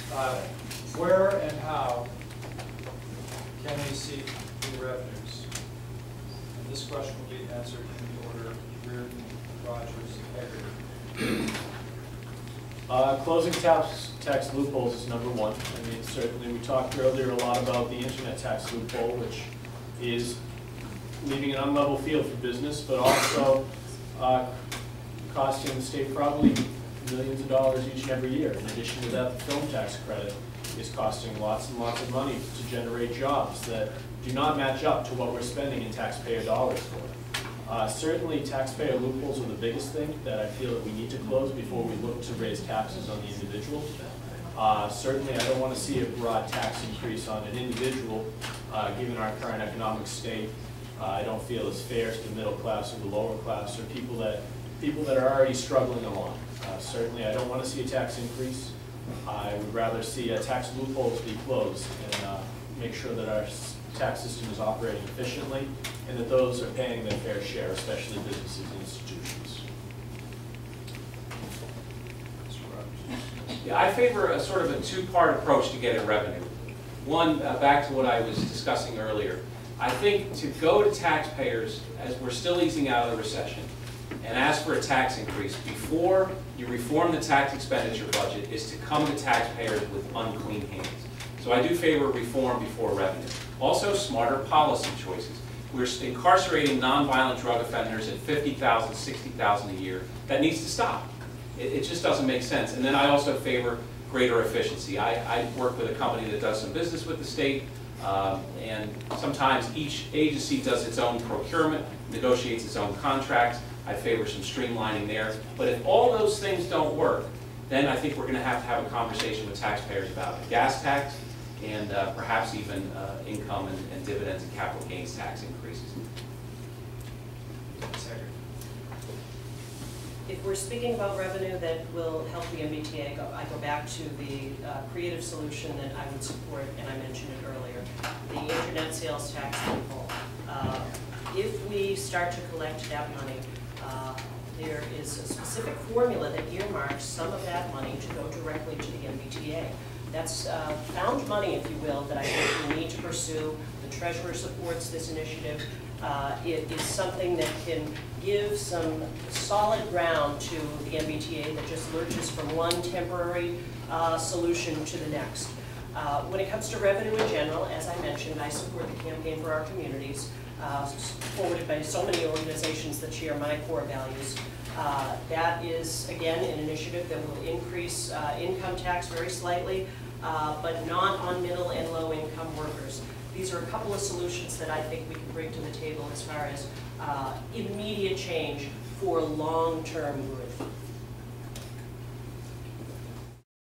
Where and how can we seek new revenues? And this question will be answered in the order Reardon, Rogers, Hager. Closing tax loopholes is number one. I mean, certainly we talked earlier a lot about the internet tax loophole, which is leaving an unlevel field for business, but also costing the state probably millions of dollars each and every year. In addition to that, the film tax credit is costing lots and lots of money to generate jobs that do not match up to what we're spending in taxpayer dollars for. Certainly, taxpayer loopholes are the biggest thing that I feel that we need to close before we look to raise taxes on the individual. Certainly, I don't want to see a broad tax increase on an individual, given our current economic state. I don't feel it's fair to the middle class or the lower class or people that are already struggling along. Certainly, I don't want to see a tax increase. I would rather see tax loopholes be closed and make sure that our tax system is operating efficiently and that those are paying their fair share, especially businesses and institutions. Yeah, I favor a sort of a two-part approach to getting revenue. One, back to what I was discussing earlier. I think to go to taxpayers as we're still easing out of the recession and ask for a tax increase before you reform the tax expenditure budget is to come to taxpayers with unclean hands. So I do favor reform before revenue. Also, smarter policy choices. We're incarcerating nonviolent drug offenders at $50,000, $60,000 a year. That needs to stop. It just doesn't make sense. And then I also favor greater efficiency. I work with a company that does some business with the state, and sometimes each agency does its own procurement, negotiates its own contracts. I favor some streamlining there. But if all those things don't work, then I think we're going to have a conversation with taxpayers about a gas tax and perhaps even income and dividends and capital gains tax increases. If we're speaking about revenue that will help the MBTA, I go back to the creative solution that I would support, and I mentioned it earlier, the internet sales tax loophole. If we start to collect that money, there is a specific formula that earmarks some of that money to go directly to the MBTA. That's found money, if you will, that I think we need to pursue. The Treasurer supports this initiative. It is something that can give some solid ground to the MBTA that just lurches from one temporary solution to the next. When it comes to revenue in general, as I mentioned, I support the Campaign for Our Communities, forwarded by so many organizations that share my core values. That is, again, an initiative that will increase income tax very slightly, but not on middle and low income workers. These are a couple of solutions that I think we can bring to the table as far as immediate change for long-term good.